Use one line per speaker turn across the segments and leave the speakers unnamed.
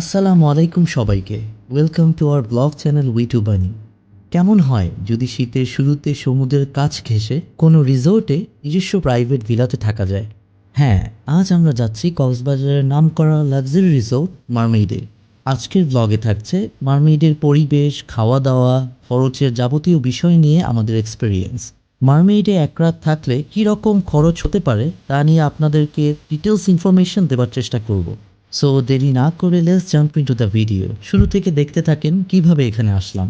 আসসালামু আলাইকুম সবাইকে। Welcome to our blog channel we two বানি। কেমন হয় যদি শীতের শুরুতে সমুদ্রের কাছ ঘেঁষে কোনো রিসোর্টে নিজস্ব প্রাইভেট ভিলাতে থাকা যায়? হ্যাঁ, আজ আমরা যাচ্ছি কক্সবাজারের নামকরা লাক্সারি রিসোর্ট মারমেইডে। আজকের ব্লগে থাকছে মারমেইডের পরিবেশ, খাওয়া দাওয়া, খরচের যাবতীয় বিষয় নিয়ে আমাদের এক্সপেরিয়েন্স। মারমেইডে এক রাত থাকলে কী রকম খরচ হতে পারে তা নিয়ে আপনাদেরকে ডিটেলস ইনফরমেশন দেওয়ার চেষ্টা করব। সো দেরি না করে let's jump into the video. শুরু থেকে দেখতে থাকেন কিভাবে এখানে আসলাম।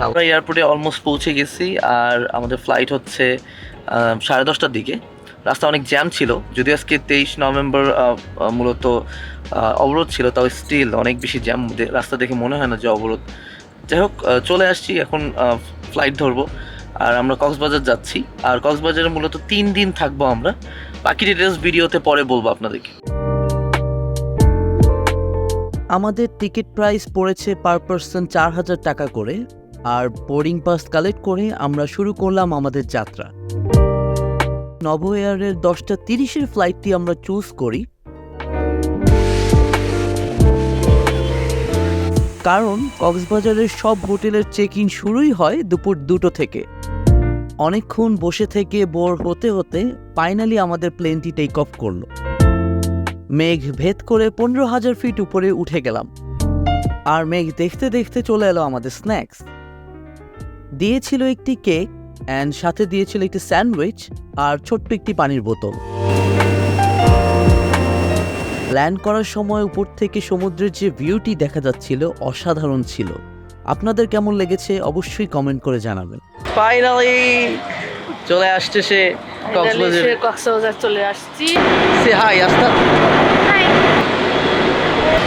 আমরা এয়ারপোর্টে অলমোস্ট পৌঁছে গেছি আর আমাদের ফ্লাইট হচ্ছে 10:30টার দিকে। রাস্তা অনেক জ্যাম ছিল, যদিও আজকে 23 নভেম্বর মূলত অবরোধ ছিল, তাও স্টিল অনেক বেশি জ্যাম। রাস্তা দেখে মনে হয় না যে অবরোধ। যাই হোক, চলে আসছি এখন, ফ্লাইট ধরবো আর আমরা কক্সবাজার যাচ্ছি। আর কক্সবাজারে মূলত 3 দিন থাকবো আমরা। বাকি ডিটেলস ভিডিওতে পরে বলবো আপনাদেরকে।
আমাদের টিকিট প্রাইস পড়েছে পার পারসন 4,000 টাকা করে। আর বোর্ডিং পাস কালেক্ট করে আমরা শুরু করলাম আমাদের যাত্রা। নভো এয়ারের 10:30-এর ফ্লাইটটি আমরা চুজ করি, কারণ কক্সবাজারের সব হোটেলের চেক ইন শুরুই হয় দুপুর 2টো থেকে। অনেকক্ষণ বসে থেকে বোর হতে হতে ফাইনালি আমাদের প্লেনটি টেক অফ করলো। মেঘ ভেদ করে 15,000 ফিট উপরে উঠে গেলাম। আর মেঘ দেখতে দেখতে চলে এলো আমাদের স্ন্যাক্স। দিয়েছিল একটি কেক অ্যান্ড সাথে দিয়েছিল একটি স্যান্ডউইচ আর ছোট্ট একটি পানির বোতল। ল্যান্ড করার সময় উপর থেকে সমুদ্রের যে ভিউটি দেখা যাচ্ছিল অসাধারণ ছিল। আপনাদের কেমন লেগেছে অবশ্যই কমেন্ট করে জানাবেন।
ফাইনালি চলে আসছে সে কক্সবাজার
চলে আসছি।
সে হাই আস্তা।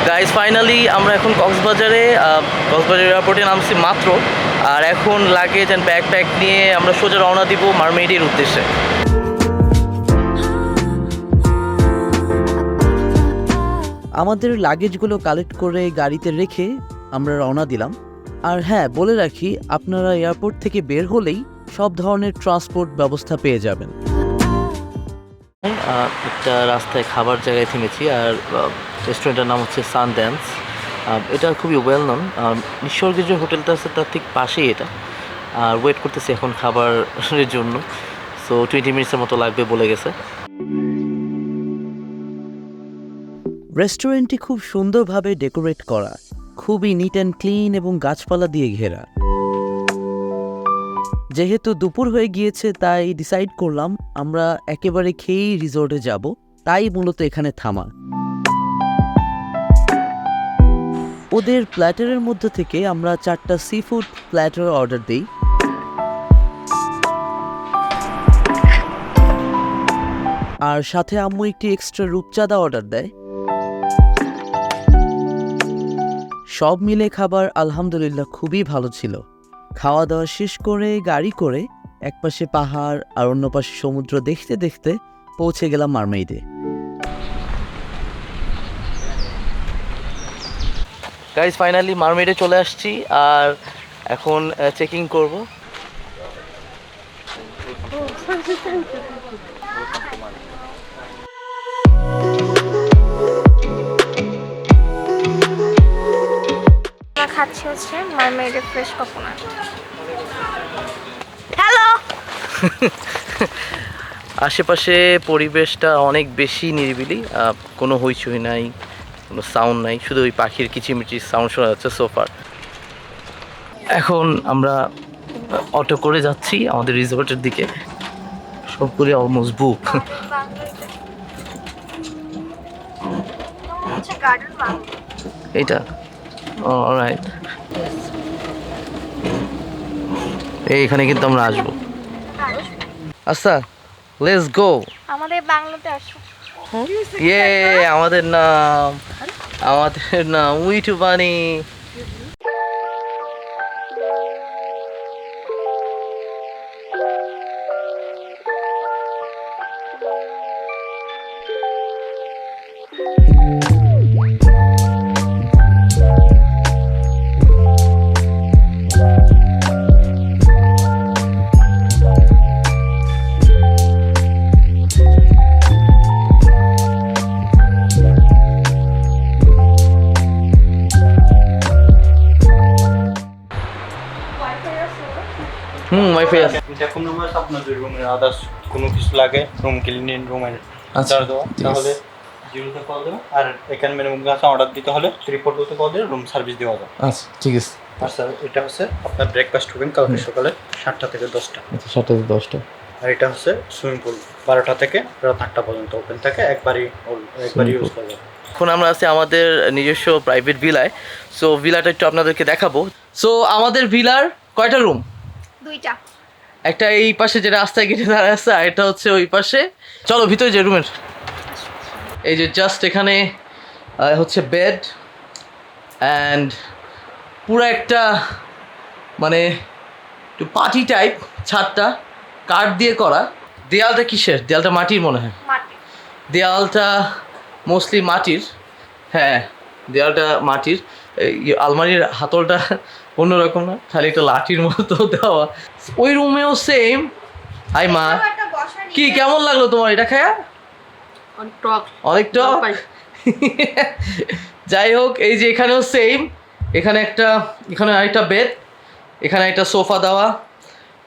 গাইস, ফাইনালি আমরা এখন কক্সবাজার এয়ারপোর্টে নামছি মাত্র। আর এখন লাগেজ অ্যান্ড ব্যাকপ্যাক নিয়ে আমরা সোজা রওনা দিব মারমেইডের উদ্দেশ্যে।
আমাদের লাগেজগুলো কালেক্ট করে গাড়িতে রেখে আমরা রওনা দিলাম। আর হ্যাঁ, বলে রাখি, আপনারা এয়ারপোর্ট থেকে বের হলেই সব ধরনের ট্রান্সপোর্ট ব্যবস্থা পেয়ে যাবেন।
একটা রাস্তায় খাবার জায়গায় থেমেছি, আর রেস্টুরেন্টের নাম হচ্ছে সানড্যান্স। এটা খুবই ওয়েল নন। নিঃস্বর্গের যে হোটেলটা আছে তার ঠিক পাশেই এটা। আর ওয়েট করতেছি এখন খাবারের জন্য। সো 20 মিনিটসের মতো লাগবে বলে গেছে।
রেস্টুরেন্টটি খুব সুন্দরভাবে ডেকোরেট করা, খুবই নিট অ্যান্ড ক্লিন এবং গাছপালা দিয়ে ঘেরা। যেহেতু দুপুর হয়ে গিয়েছে তাই ডিসাইড করলাম আমরা একেবারে খেয়েই রিসোর্টে যাব, তাই মূলত এখানে থামা। ওদের প্ল্যাটারের মধ্যে থেকে আমরা 4টা সি ফুড প্ল্যাটার অর্ডার দিই। আর সাথে আম্মু একটি এক্সট্রা রূপচাঁদা অর্ডার দেয়। সব মিলে খাবার আলহামদুলিল্লাহ খুবই ভালো ছিল। খাওয়া দাওয়া শেষ করে গাড়ি করে একপাশে পাহাড় আর অন্য পাশে সমুদ্র দেখতে দেখতে পৌঁছে গেলাম মারমেইডে।
গাইস, ফাইনালি মারমেইডে চলে আসছি আর এখন চেকিং করব।
খাচ্ছি হচ্ছে মারমেইডের ফ্রেশ কোকোনাট। হ্যালো।
আশেপাশে পরিবেশটা অনেক বেশি নিরিবিলি, কোনো হইচই নাই, কোনো সাউন্ড নাই, শুধু ওই পাখির কিচিমিচি সাউন্ড শোনা যাচ্ছে সোফার। এখন আমরা অটো করে যাচ্ছি আমাদের রিসোর্টের দিকে। সবগুলি অলমোস্ট বুক। এইটা অলরাইট। এইখানে কিন্তু আমরা আসবো। আচ্ছা, লেটস গো।
আমাদের বাংলাতে আসো।
আমাদের নাম উই টু বানি। ওয়াইফাই আছে।
এটা কোন রুম আছে আপনাদের রুমে আদার্স কোনো কিছু লাগে রুম ক্লিনিং রুমের
আচ্ছা,
আচ্ছা দেওয়া তাহলে জিরোতে কল দেবেন আর এখানে মিনিমাম গাছ অর্ডার দিতে হলে 342 কল দিয়ে রুম সার্ভিস দেওয়া যায়।
আচ্ছা ঠিক আছে।
আর স্যার এটা হচ্ছে আপনার ব্রেকফাস্ট হবেন কালকে সকালে 7টা থেকে 10টা।
আচ্ছা 7টা থেকে 10টা।
আর এটা হচ্ছে সুইমিং পুল 12টা থেকে রাত 8টা পর্যন্ত ওপেন থাকে, একবারই ইউজ করা যাবে।
এখন আমরা আছি আমাদের নিজস্ব প্রাইভেট ভিলায়। সো ভিলাটা একটু আপনাদেরকে দেখাবো। সো আমাদের ভিলার কয়টা রুম?
2টা।
একটা এই পাশে যে রাস্তায় গেটে দাঁড়ায় আছে, আর এটা হচ্ছে ওই পাশে। চলো ভিতরে যে রুমের, এই যে জাস্ট এখানে হচ্ছে বেড অ্যান্ড পুরো একটা মানে একটু পার্টি টাইপ। ছাদটা কাঠ দিয়ে করা। দেয়ালটা কিসের? দেয়ালটা মাটির মনে হয়।
মাটি।
দেয়ালটা মোস্টলি মাটির। হ্যাঁ দেয়ালটা মাটির। এই আলমারির হাতলটা অন্যরকম না, খালি একটা লাঠির মতো দেওয়া। ওই রুমেও সেম। হাই মা,
এখানেও একটা বসার
কি
নিচে-
কেমন লাগলো তোমার এটা খায়া? অনেক টক। যাই হোক, এই যে এখানেও সেম। এখানে আরেকটা বেড, এখানে একটা সোফা দেওয়া,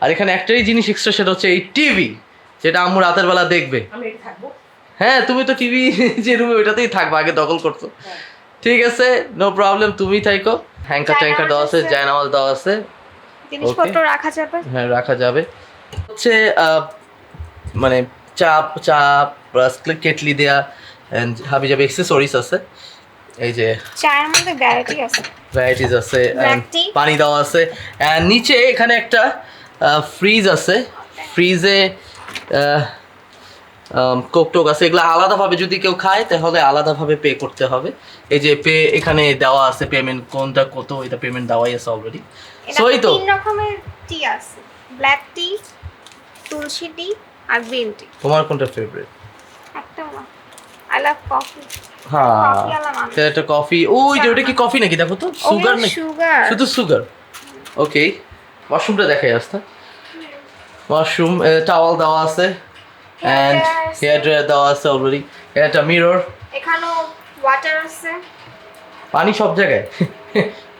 আর এখানে একটাই জিনিস এক্সট্রা, সেটা হচ্ছে এই টিভি, যেটা আম্মু রাতের বেলা দেখবে। হ্যাঁ তুমি তো টিভি যে রুমে ওইটাতেই থাকবে, আগে দখল করতো। ঠিক আছে, নো প্রবলেম, তুমি থাইকো। হ্যাঙ্কার ট্যাঙ্কার দেওয়া আছে, জায়নামাজ দেওয়া আছে,
জিনিসপত্র রাখা যাবে।
হ্যাঁ রাখা যাবে। হচ্ছে মানে চা প্লাস কেটলি দেয়া অ্যান্ড হাবি যাবে এক্সেসরিজ আছে। এই যে
চায়ের মধ্যে ভ্যারাইটি আছে।
ভ্যারাইটিস আছে,
Black tea?
পানি দেওয়া আছে, অ্যান্ড নিচে এখানে একটা ফ্রিজ আছে। ফ্রিজে কোক টোক আছে। এগুলো আলাদাভাবে যদি কেউ খায় তাহলে আলাদাভাবে পে করতে হবে। এই যে পে এখানে দেওয়া আছে, পেমেন্ট কোনটা কত, এটা পেমেন্ট দেওয়াই আছে অলরেডি।
এটা
সই তো
3 রকমের টি আছে। ব্ল্যাক টি, তুলসী টি আর গ্রিন টি।
তোমার কোনটা ফেভারিট?
একটা না। I love coffee.
হ্যাঁ
কফি আলা মানুষ।
সেটা একটা কফি। ওই যে ওটা কি কফি নাকি? দেখো তো সুগার নাকি?
সুগার।
শুধু সুগার। ওকে, ওয়াশরুমটা দেখাই আসতে। ওয়াশরুম টাওয়াল দেওয়া আছে অ্যান্ড হেয়ার ড্রায়ার দেওয়া আছে অলরেডি। একটা মিরর।
এখানেও ওয়াটার আছে।
পানি সব জায়গায়।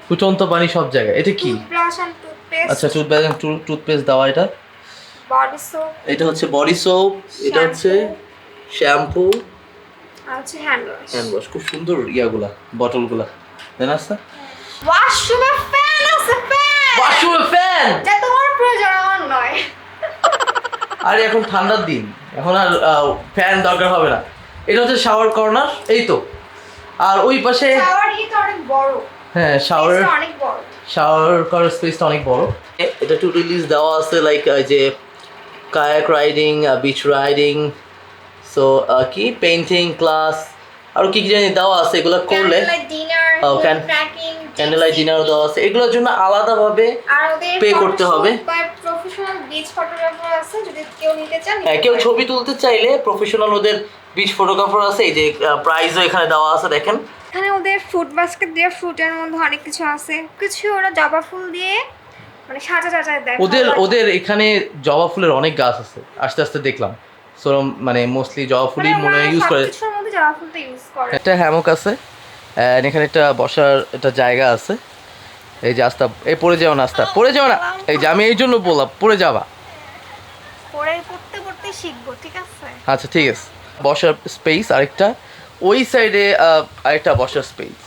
ফুটন্ত পানি সব জায়গায়। এটা কি?
Toothbrush and toothpaste.
আচ্ছা টুথপেস্ট দেওয়া। এটা
বডি সোপ।
এটা হচ্ছে বডি সোপ, এটা হচ্ছে শ্যাম্পু,
আর হচ্ছে হ্যান্ড ওয়াশ।
Hand wash. খুব সুন্দর ইয়াগুলা, বটলগুলা। দেন আসতে।
ওয়াশরুমে ফ্যান আছে, ফ্যান।
ওয়াশরুমে ফ্যান।
যা তোমার প্রয়োজন, আমার নয়।
আরে এখন ঠান্ডার দিন, এখন আর ফ্যান দরকার হবে না। এটা হচ্ছে শাওয়ার কর্নার, এই তো। আর ওই পাশে
শাওয়ার ইটা অনেক বড়।
হ্যাঁ
স্পেসটা অনেক বড়।
শাওয়ার করার স্পেসটা অনেক বড়। এটা টিউটোরিয়ালস দেওয়া আছে, লাইক যে kayak riding, beach riding, so কি পেইন্টিং ক্লাস, আর কি কি জানি দেওয়া আছে। এগুলো করলে
candle dinner, trekking,
candle light ডিনারও দেওয়া আছে। এগুলোর জন্য আলাদাভাবে
আর ওদের
pay করতে হবে।
বাই প্রফেশনাল বিচ ফটোগ্রাফার আছে, যদি কেউ নিতে চান।
হ্যাঁ, কেউ ছবি তুলতে চাইলে প্রফেশনাল ওদের বিচ ফটোগ্রাফার আছে। এই যে প্রাইসও এখানে দেওয়া আছে, দেখেন।
এখানে ওদের ফ্রুট বাস্কেট দিয়ে ফ্রুটের মধ্যে অনেক কিছু আছে। কিছু ওরা জবা ফুল দিয়ে মানে সাজায় দেয়।
ওদের এখানে জবা ফুলের অনেক গাছ আছে, আস্তে আস্তে দেখলাম। সো মানে মোস্টলি জবা ফুলই মনে হয় ইউজ করে।
কিছুর মধ্যে জবা ফুলটা ইউজ করে।
একটা হ্যামক আছে, and এখানে একটা বসার একটা জায়গা আছে। এই যে আস্তা, এই পড়ে যাও না, আস্তা পড়ে যাও না। এই যে আমি এই জন্য বললাম পড়ে যাবা।
পড়তে শিখবো, ঠিক আছে?
আচ্ছা ঠিক আছে। বসার স্পেস আরেকটা, ওই সাইডে আরেকটা বসার স্পেস,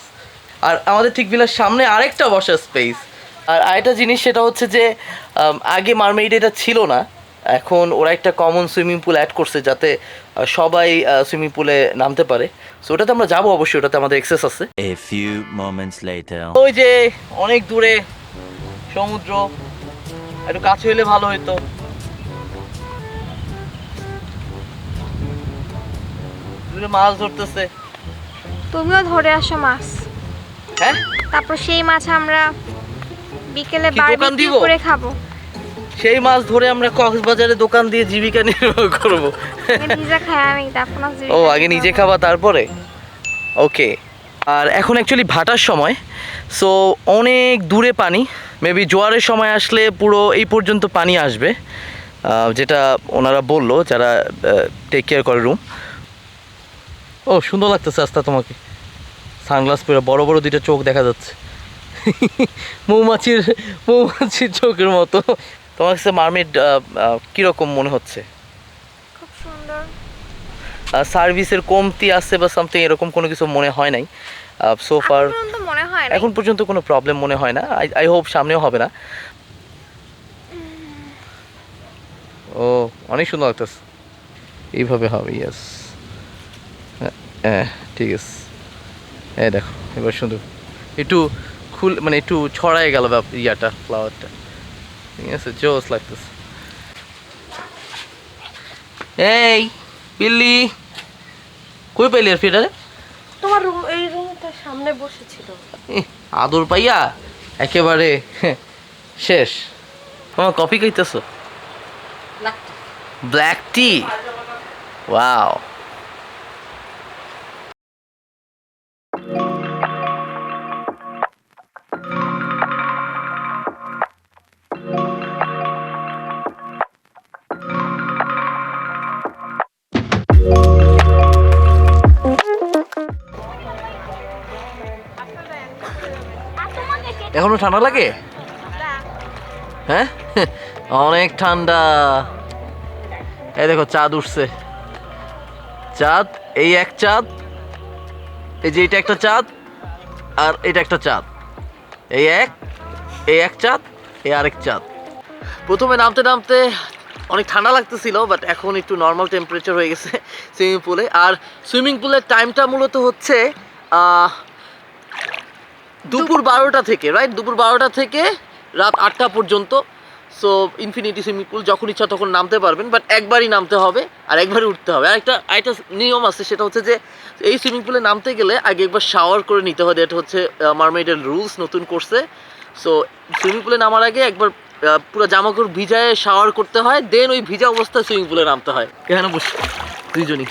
আর আমাদের ঠিক ভিলার সামনে আরেকটা বসার স্পেস। আর আরেকটা জিনিস সেটা হচ্ছে যে আগে মারমেইড এটা ছিল না, এখন ওরা একটা কমন সুইমিং পুল অ্যাড করছে, যাতে সবাই সুইমিং পুলে নামতে পারে। সো ওটাতে আমরা যাবো অবশ্যই, ওটাতে আমাদের অ্যাক্সেস আছে।
A few moments later.
ওই যে অনেক দূরে সমুদ্র, একটু কাছে হলে ভালো হতো। দূরে মাছ ধরতেছে।
তুমিও ধরে আসো মাছ।
হ্যাঁ,
তারপর সেই মাছ আমরা বিকেলে
কি দোকান
বারবিকিউ
দিব?
করে খাবো।
সেই মাছ ধরে আমরা কক্সবাজারে দোকান দিয়ে জীবিকা নির্বাহ করবো।
আগে নিজে খাই আমি, তারপর না
ও আগে নিজে খাবা তারপরে। ওকে। আর এখন অ্যাকচুয়ালি ভাটার সময়, সো অনেক দূরে পানি। মেবি জোয়ারের সময় আসলে পুরো এই পর্যন্ত পানি আসবে, যেটা ওনারা বললো যারা টেক কেয়ার করে রুম। ও সুন্দর লাগতেছে আস্তা তোমাকে, সানগ্লাস পরে বড় বড় দুইটা চোখ দেখা যাচ্ছে। মৌমাছির চোখের মতো। তোমার কাছে মারমেড কীরকম মনে হচ্ছে?
খুব সুন্দর।
সার্ভিসের কমতি আছে বা সামথিং এরকম কোনো কিছু মনে হয় নাই সো ফার?
এখন পর্যন্ত মনে হয় না।
এখন পর্যন্ত কোনো প্রবলেম মনে হয় না। আই হোপ সামনেও হবে না। ও অনেক সুন্দর লাগতেছে। এইভাবে হবে, ইয়েস। হ্যাঁ ঠিক আছে। হ্যাঁ দেখো এবার সুন্দর একটু মানে একটু ছড়ায় গেল ইয়াটা, ফ্লাওয়ারটা। ঠিক আছে, জোস লাগতেছে। এই বিল্লি, কই পাইলি আর ফিটারে?
তোমার রুম, এই রুমটার সামনে বসেছিল।
আদর পাইয়া একেবারে শেষ। আমার কফি খাইতেছো? ব্ল্যাক টি, ওয়াও। এখনো ঠান্ডা লাগে? হ্যাঁ অনেক ঠান্ডা। এই দেখো চাঁদ উঠছে। চাঁদ, এই এক চাঁদ, এই যে এটা একটা চাঁদ, আর এটা একটা চাঁদ। এই এক চাঁদ, এই আরেক চাঁদ। প্রথমে নামতে নামতে অনেক ঠান্ডা লাগতেছিল, বাট এখন একটু নর্মাল টেম্পারেচার হয়ে গেছে সুইমিং পুলে। আর সুইমিং পুলের টাইমটা মূলত হচ্ছে দুপুর 12টা থেকে, রাইট? দুপুর 12টা থেকে রাত 8টা পর্যন্ত। সো ইনফিনিটি সুইমিং পুল, যখন ইচ্ছা তখন নামতে পারবেন, বাট একবারই নামতে হবে আর একবারই উঠতে হবে। আর একটা নিয়ম আছে, সেটা হচ্ছে যে এই সুইমিং পুলে নামতে গেলে আগে একবার শাওয়ার করে নিতে হবে। এটা হচ্ছে মারমেডের রুলস, নতুন করছে। সো সুইমিং পুলে নামার আগে একবার পুরো জামাকাপড় ভিজায় শাওয়ার করতে হয়, দেন ওই ভিজা অবস্থায় সুইমিং পুলে নামতে হয়। এখানে বস দুইজনই।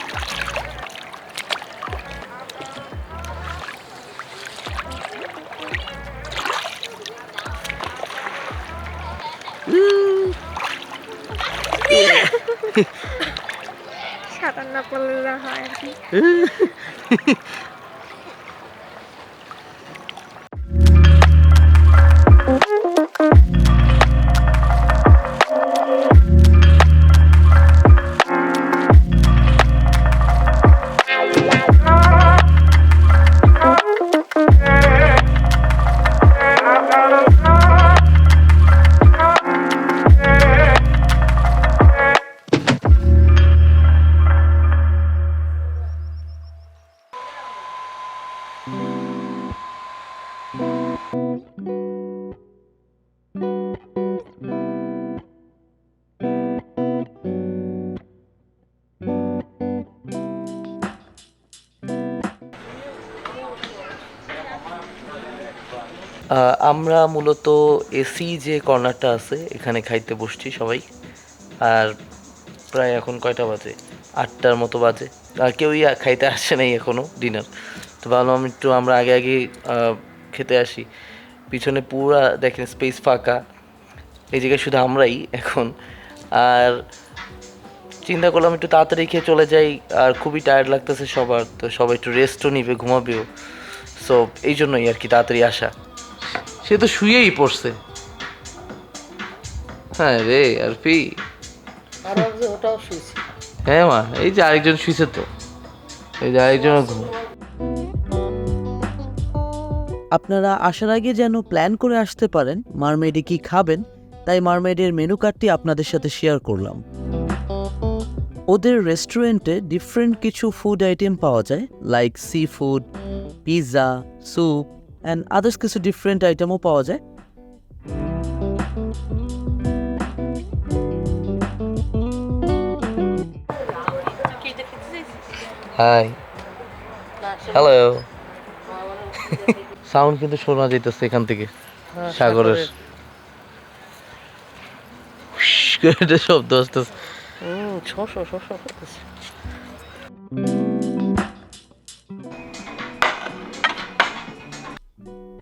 সাঁতার না করলে হয় আর কি।
আমরা মূলত এসি যে কর্নারটা আছে এখানে খাইতে বসছি সবাই। আর প্রায় এখন কয়টা বাজে? 8টার মতো বাজে। আর কেউই খাইতে আসছে নাই এখনও ডিনার। তো ভাবলাম একটু আমরা আগে আগে খেতে আসি। পিছনে পুরা দেখেন স্পেস ফাঁকা, এই জায়গায় শুধু আমরাই এখন। আর চিন্তা করলাম একটু তাড়াতাড়ি খেয়ে চলে যাই, আর খুবই টায়ার্ড লাগতেছে সবার, তো সবাই একটু রেস্টও নিবে, ঘুমাবেও। সো এই জন্যই আর কি তাড়াতাড়ি আসা। সে তো শুয়েই পড়ছে। হ্যাঁ রে আর ফি,
ওটাও শুয়েছি।
হ্যাঁ মা, এই যে আরেকজন শুয়েছে, তো এই যে আরেকজন ঘুম।
আপনারা আসার আগে যেন প্ল্যান করে আসতে পারেন মারমেডে কি খাবেন, তাই মারমেডের মেনু কার্ডটি আপনাদের সাথে শেয়ার করলাম। ওদের রেস্টুরেন্টে ডিফারেন্ট কিছু ফুড আইটেম পাওয়া যায়, like sea food, pizza, soup and others কিছু ডিফারেন্ট আইটেমও পাওয়া যায়।
High, hello. সাউন্ড কিন্তু শোনা যাইতেছে এখান থেকে, সাগরের শব্দ আসতেছে।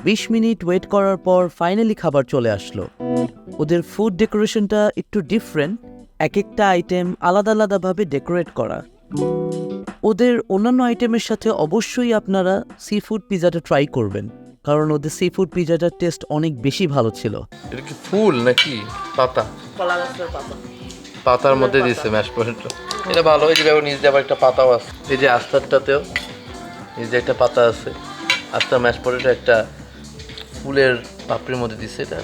20 মিনিট ওয়েট করার পর ফাইনালি খাবার চলে আসলো। ওদের ফুড ডেকোরেশনটা একটু ডিফারেন্ট, এক একটা আইটেম আলাদা আলাদাভাবে ডেকোরেট করা। ওদের অন্যান্য আইটেমের সাথে অবশ্যই আপনারা সি ফুড পিজাটা ট্রাই করবেন, কারণ ওদের সি ফুড পিজাটার টেস্ট অনেক বেশি ভালো ছিল।
এটা কি ফুল নাকি পাতা?
কলা গাছের পাতা।
পাতার মধ্যে দিচ্ছে ম্যাশ পটেটো, এটা ভালো হয়েছে। দেখো নিচ দিয়ে আবার একটা পাতাও আছে, এই যে আস্তারটাতেও নিচ দিয়ে একটা পাতা আছে। আস্তা ম্যাশ পটেটো একটা ফুলের পাপড়ির মধ্যে দিচ্ছে এটা।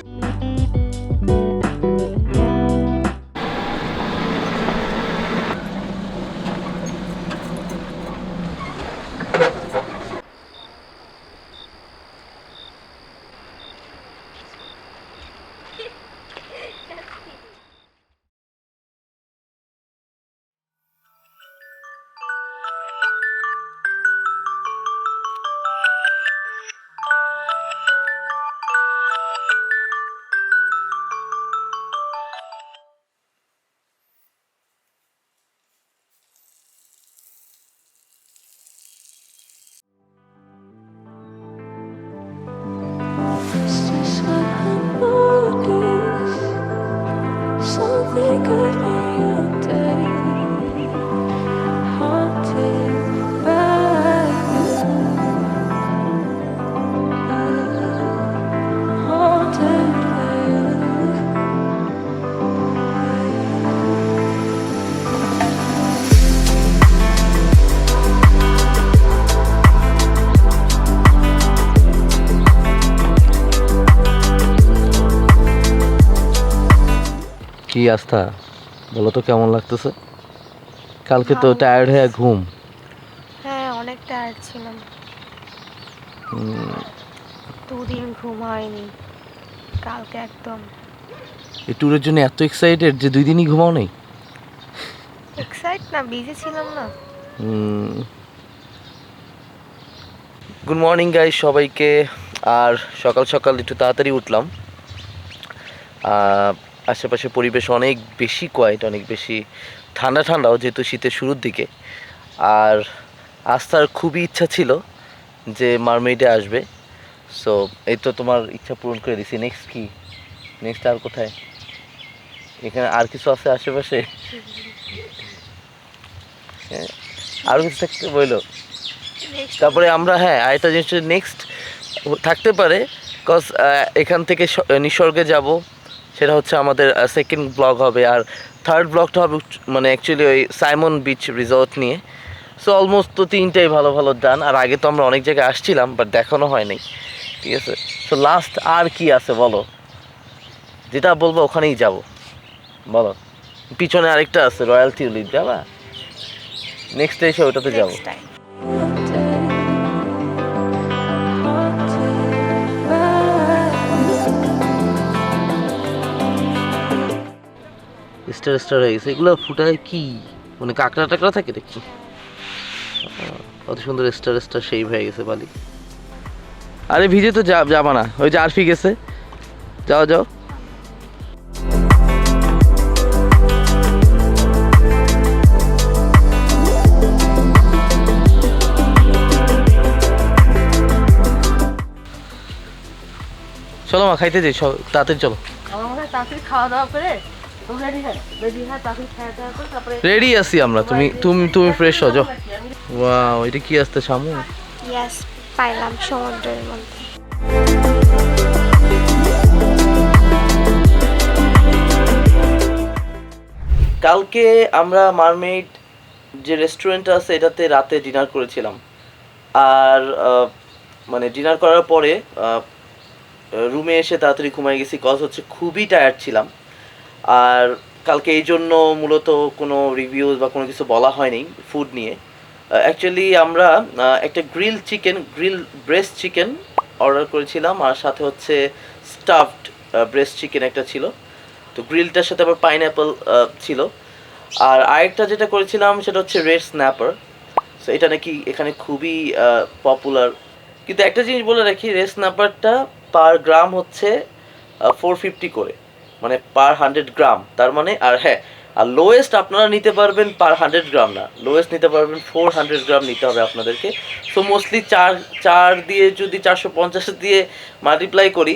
Something could be your day, haunted by you, haunted by you.
কি আস্থা, বলো তো কেমন লাগতেছে? কালকে তো টায়ার্ড হয়ে ঘুম।
হ্যাঁ, অনেক টায়ার্ড ছিলাম, 2 দিন ঘুম হয়নি। কালকে একদম
এই ট্যুরের জন্য এত এক্সাইটেড যে 2 দিনই ঘুমাও নেই।
এক্সাইট না, বিজি ছিলাম না।
গুড মর্নিং গাইস সবাইকে। আর সকাল সকাল একটু তাড়াতাড়ি উঠলাম। আশেপাশে পরিবেশ অনেক বেশি কোয়াইট, অনেক বেশি ঠান্ডা ঠান্ডাও, যেহেতু শীতের শুরুর দিকে। আর আস্থার খুবই ইচ্ছা ছিল যে মারমেইডে আসবে। সো এই তো তোমার ইচ্ছা পূরণ করে দিছি। নেক্সট কি? নেক্সট আর কোথায়? এখানে আর কিছু আছে আশেপাশে? হ্যাঁ, আরও কিছু থাকতে বললো। তারপরে আমরা আরেকটা জিনিস নেক্সট থাকতে পারে, কজ এখান থেকে নিসর্গে যাব, সেটা হচ্ছে আমাদের সেকেন্ড ব্লগ হবে। আর থার্ড ব্লগটা হবে মানে অ্যাকচুয়ালি ওই সাইমন বিচ রিসর্ট নিয়ে। সো অলমোস্ট তো 3টাই ভালো ভালো ডান। আর আগে তো আমরা অনেক জায়গায় আসছিলাম, বাট দেখানো হয় নাই, ঠিক আছে? সো লাস্ট আর কি আছে বলো? যেটা বলবো ওখানেই যাব, বলো। পিছনে আরেকটা আছে রয়্যাল টিউলিপ, যাবা? নেক্সট এসে ওটাতে যাবো।
Next time.
স্টার স্টার হয়ে গেছে এগুলো ফুটায় কি, মানে কাঁকড়া টাকড়া থাকে দেখছি। কত সুন্দর স্টার স্টার শেপ হয়ে গেছে বালি। আরে ভিজে তো যাবা না, ওই যে আরফি গেছে, যাও যাও। চলো মা খাইতে যাই, তাড়াতাড়ি চলো।
আমার মনে হয় তাড়াতাড়ি খাওয়া দাওয়া করে রেডি হয়, তাড়াতাড়ি খাওয়া দাওয়া করে তারপরে
রেডি আছি আমরা, তুমি ফ্রেশ হও যাও। ওয়াও, এটা কি আসতে শামু?
ইয়াস, পাইলাম সমুদ্রের মধ্যে।
কালকে আমরা মারমেইড যে রেস্টুরেন্ট আছে এটাতে রাতে ডিনার করেছিলাম। আর মানে ডিনার করার পরে রুমে এসে তাড়াতাড়ি ঘুমাই গেছি, কজ হচ্ছে খুবই টায়ার্ড ছিলাম। আর কালকে এই জন্য মূলত কোনো রিভিউজ বা কোনো কিছু বলা হয়নি ফুড নিয়ে। অ্যাকচুয়ালি আমরা একটা গ্রিল ব্রেস্ট চিকেন অর্ডার করেছিলাম, আর সাথে হচ্ছে স্টাফড ব্রেস্ট চিকেন একটা ছিল। তো গ্রিলটার সাথে আবার পাইনঅ্যাপল ছিল। আর আরেকটা যেটা করেছিলাম সেটা হচ্ছে রেড স্ন্যাপার। সো এটা নাকি এখানে খুবই পপুলার। কিন্তু একটা জিনিস বলে রাখি, রেড স্ন্যাপারটা পার গ্রাম হচ্ছে 450 করে, মানে পার 100 গ্রাম। তার মানে আর লোয়েস্ট আপনারা নিতে পারবেন পার 100 গ্রাম না, লোয়েস্ট নিতে পারবেন 400 গ্রাম নিতে হবে আপনাদেরকে। সো মোস্টলি চার দিয়ে যদি 450 দিয়ে মাল্টিপ্লাই করি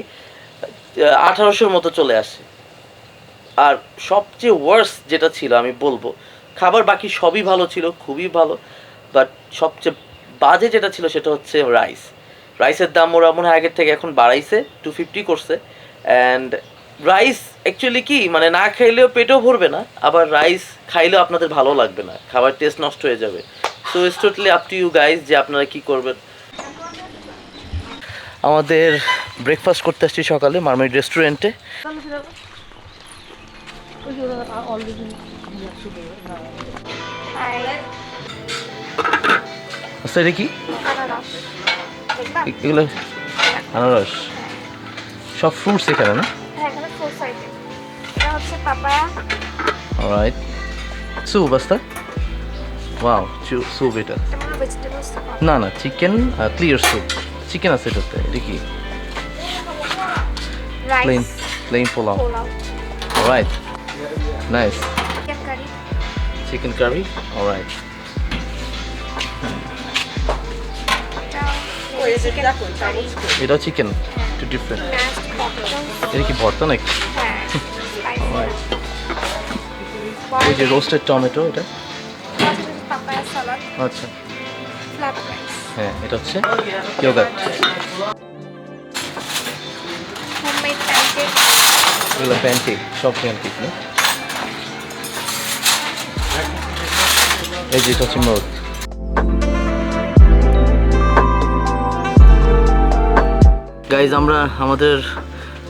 1800-র মতো চলে আসে। আর সবচেয়ে ওয়ার্স যেটা ছিল আমি বলবো, খাবার বাকি সবই ভালো ছিল, খুবই ভালো, বাট সবচেয়ে বাজে যেটা ছিল সেটা হচ্ছে রাইসের দাম ওরা মনে হয় আগের থেকে এখন বাড়াইছে, 250 করছে। অ্যান্ড রাইস অ্যাকচুয়ালি কি মানে না খাইলেও পেটও ভরবে না, আবার রাইস খাইলেও আপনাদের ভালো লাগবে না, খাবার টেস্ট নষ্ট হয়ে যাবে। So it's totally up to you guys যে আপনারা কি করবেন। আমাদের ব্রেকফাস্ট করতে আসছি সকালে মারমেড রেস্টুরেন্টে। আচ্ছা এটা কি
আনারস দেখবা?
এগুলো? আনারস, সব ফ্রুটস এখানে না?
হ্যাঁ এখানে ফ্রুটস আইটেম। এটা হচ্ছে পাপায়া।
অলরাইট, স্যুপ আস্তা। ওয়াও, স্যুপ এটা?
এটা মনে ভেজিটেবলস
না না, চিকেন ক্লিয়ার স্যুপ, চিকেন আছে এটাতে। এটা কি? Plain
rice
plain pulao.
Pulao
alright, nice.
Chicken curry
chicken curry, alright.
Chicken curry
এটা চিকেন, একটু ডিফারেন্ট।
ম্যাশড পটেটো
এটা কি ভর্তা নাকি?
হ্যাঁ স্পাইসি
এই যে রোস্টেড টমেটো, এটা?
পাপায়া সালাদ
আচ্ছা,
ফ্ল্যাট রাইস
হ্যাঁ এটা হচ্ছে ইয়োগার্ট।
হোমমেড প্যানকেক
এগুলো প্যানকেক, সব প্যানকেক না? এই যে এটা হচ্ছে মোদ। গাইজ আমরা আমাদের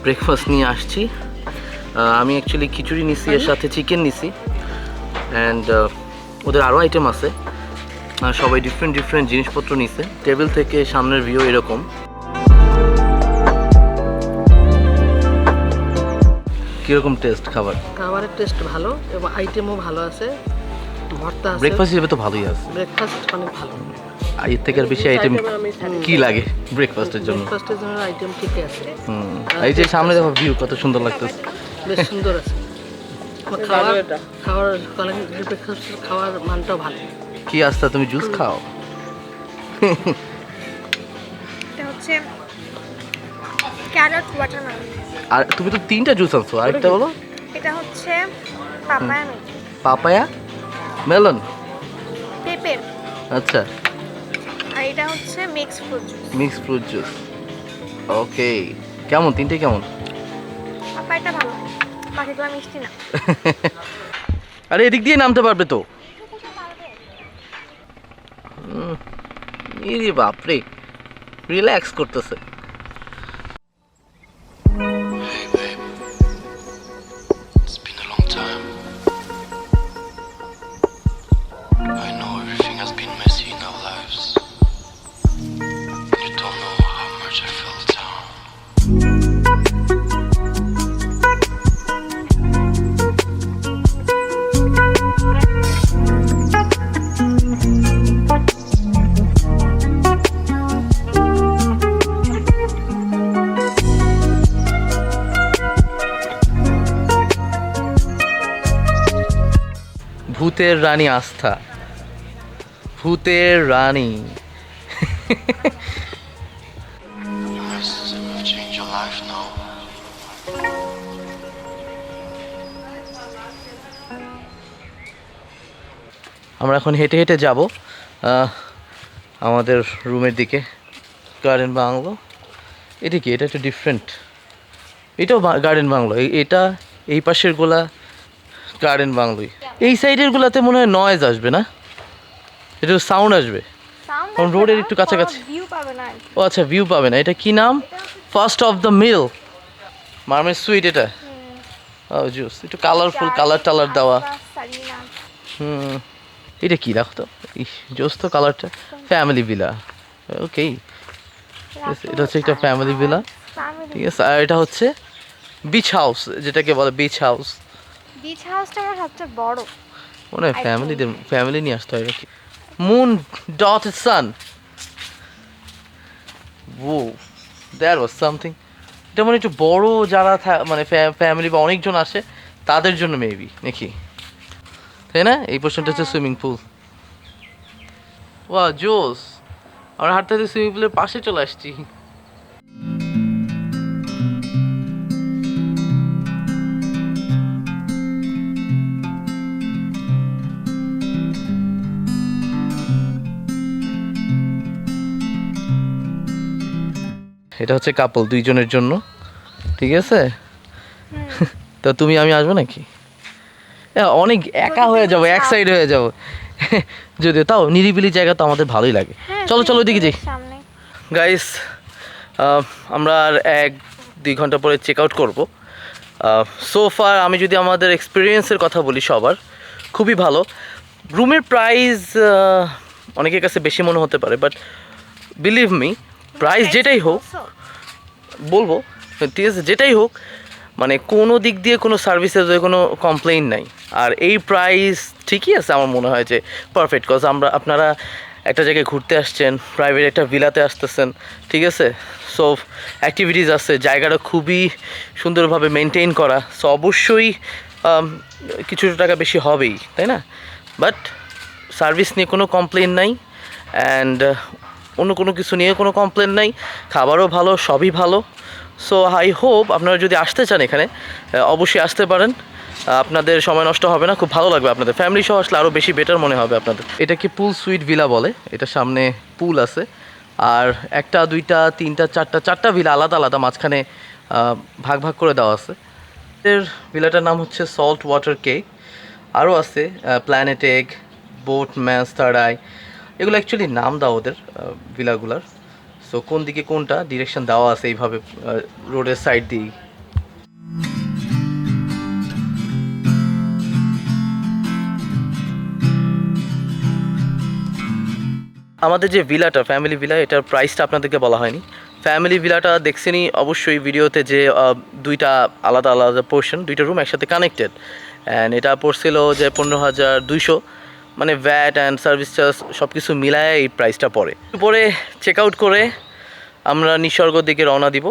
ব্রেকফাস্ট নিয়ে আসছি। আমি অ্যাকচুয়ালি খিচুড়ি নিছি, এর সাথে চিকেন নিছি, অ্যান্ড ওদের আরও আইটেম আছে। সবাই ডিফারেন্ট ডিফারেন্ট জিনিসপত্র নিছে। টেবিল থেকে সামনের ভিউ এরকম। কীরকম টেস্ট খাবার?
খাবারের টেস্ট ভালো এবং আইটেমও ভালো আছে, ভর্তা আছে।
ব্রেকফাস্ট হিসেবে তো ভালোই আছে,
ব্রেকফাস্ট অনেক ভালো।
এর থেকে আর বেশি আইটেম
আমি
কি লাগে ব্রেকফাস্টের জন্য?
ব্রেকফাস্টের জন্য আইটেম ঠিকই আছে,
এই যে সামনে দেখো ভিউ কত সুন্দর লাগতেছে।
বেশ সুন্দর আছে। খাওয়ার কোয়ালিটি, ব্রেকফাস্টের খাওয়ার মানটাও ভালো।
কি আস্তা তুমি জুস খাও?
এটা হচ্ছে ক্যারট ওয়াটারমেলন
আর তুমি তো 3টা জুস আনছো, আরেকটা বলো।
এটা হচ্ছে পাপায়া মেলন
পাপায়া মেলন,
পেপের
আচ্ছা,
আর এটা হচ্ছে mixed fruit juice
mix fruit juice. Okay, কেমন 3টে কেমন?
পাপায়াটা ভালো, বাকিগুলো মিষ্টি না।
আরে এদিক দিয়ে নামতে পারবে তো। ইরে বাপরে, রিল্যাক্স করতেছে।
Hey babe, it's been a long time. I know everything has been messy in our lives. You don't know how much I felt down.
ভূতের রানী আস্থা, ভূতের রানী।
You must have changed your life now.
আমরা এখন হেঁটে হেঁটে যাব আমাদের রুমের দিকে। গার্ডেন বাংলো, এটা কি? এটা একটু ডিফারেন্ট। এটাও গার্ডেন বাংলো। এটা এই পাশের গুলা গার্ডেন বাংলোই। এই সাইডের গুলাতে মনে হয় নয়েজ আসবে না, একটু সাউন্ড আসবে, কারণ রোডের একটু কাছাকাছি।
ভিউ পাবে না
ও আচ্ছা, ভিউ পাবে না। এটা কি নাম? First of the meal mermaid sweet. এটা ও জুস, একটু কালারফুল, কালার টালার দেওয়া। এটা কি দেখো তো, জোস তো কালারটা। Family villa, okay. এটা হচ্ছে একটা ফ্যামিলি ভিলা, ঠিক আছে। আর এটা হচ্ছে বিচ হাউস, যেটাকে বলে বিচ হাউস।
বিচ হাউসটা আমার সবচেয়ে বড়,
মনে হয় ফ্যামিলি নিয়ে আসতে হয় নাকি। Moon dot sun, oh that was something. এটা মানে একটু বড় যারা মানে ফ্যামিলি বা অনেকজন আসে তাদের জন্য মেবি নাকি, তাই না? এই পোর্শনটা হচ্ছে সুইমিং পুল। ওয়া জোস, আমরা হাঁটতে হাঁটতে সুইমিং পুলের পাশে চলে আসছি। এটা হচ্ছে কাপল, 2 জনের জন্য, ঠিক আছে। তো তুমি আমি আসবো নাকি? অনেক একা হয়ে যাবো, এক সাইড হয়ে যাবো। যদিও তাও নিরিবিলি জায়গা তো আমাদের ভালোই লাগে। চলো চলো ওইদিকে যাই।
সামনে
গাইস, আমরা আর 1-2 ঘন্টা পরে চেক আউট করবো। সো ফার আমি যদি আমাদের এক্সপিরিয়েন্সের কথা বলি, সবার খুবই ভালো। রুমের প্রাইস অনেকের কাছে বেশি মনে হতে পারে, বাট বিলিভ মি, প্রাইস যেটাই হোক, বলবো ঠিক আছে, যেটাই হোক, মানে কোনো দিক দিয়ে কোনো সার্ভিসের কোনো কমপ্লেইন নাই। আর এই প্রাইস ঠিকই আছে, আমার মনে হয় যে পারফেক্ট। কজ আপনারা একটা জায়গায় ঘুরতে আসছেন, প্রাইভেট একটা ভিলাতে আসতেছেন, ঠিক আছে। সো অ্যাক্টিভিটিস আছে, জায়গাটা খুবই সুন্দরভাবে মেনটেন করা। সো অবশ্যই কিছু টাকা বেশি হবেই, তাই না? বাট সার্ভিস নিয়ে কোনো কমপ্লেন নাই, অ্যান্ড অন্য কোনো কিছু নিয়ে কোনো কমপ্লেন নাই। খাবারও ভালো, সবই ভালো। সো আই হোপ আপনারা যদি আসতে চান এখানে, অবশ্যই আসতে পারেন। আপনাদের সময় নষ্ট হবে না, খুব ভালো লাগবে আপনাদের। ফ্যামিলি সহ আসলে আরও বেশি বেটার মনে হবে আপনাদের। এটাকে পুল সুইট ভিলা বলে। এটা সামনে পুল আছে, আর 1, 2, 3, 4টা ভিলা আলাদা আলাদা, মাঝখানে ভাগ ভাগ করে দেওয়া আছে। এর ভিলাটার নাম হচ্ছে সল্ট ওয়াটার কে। আরও আছে planet egg, boat mass, third eye. এগুলো অ্যাকচুয়ালি নাম দাও ওদের ভিলাগুলার। সো কোন দিকে কোনটা ডিরেকশন দেওয়া আছে এইভাবে রোডের সাইড দিয়েই। আমাদের যে ভিলাটা, ফ্যামিলি ভিলা, এটার প্রাইসটা আপনাদেরকে বলা হয়নি। ফ্যামিলি ভিলাটা দেখছেনই অবশ্যই ভিডিওতে, যে 2টা আলাদা আলাদা পোর্শন, 2টা রুম একসাথে কানেক্টেড। অ্যান্ড এটা পড়ছিল যে 15,200, মানে ভ্যাট অ্যান্ড সার্ভিস চার্জ সব কিছু মিলায় এই প্রাইসটা পড়ে। পরে চেক আউট করে আমরা নিসর্গর দিকে রওনা দিব।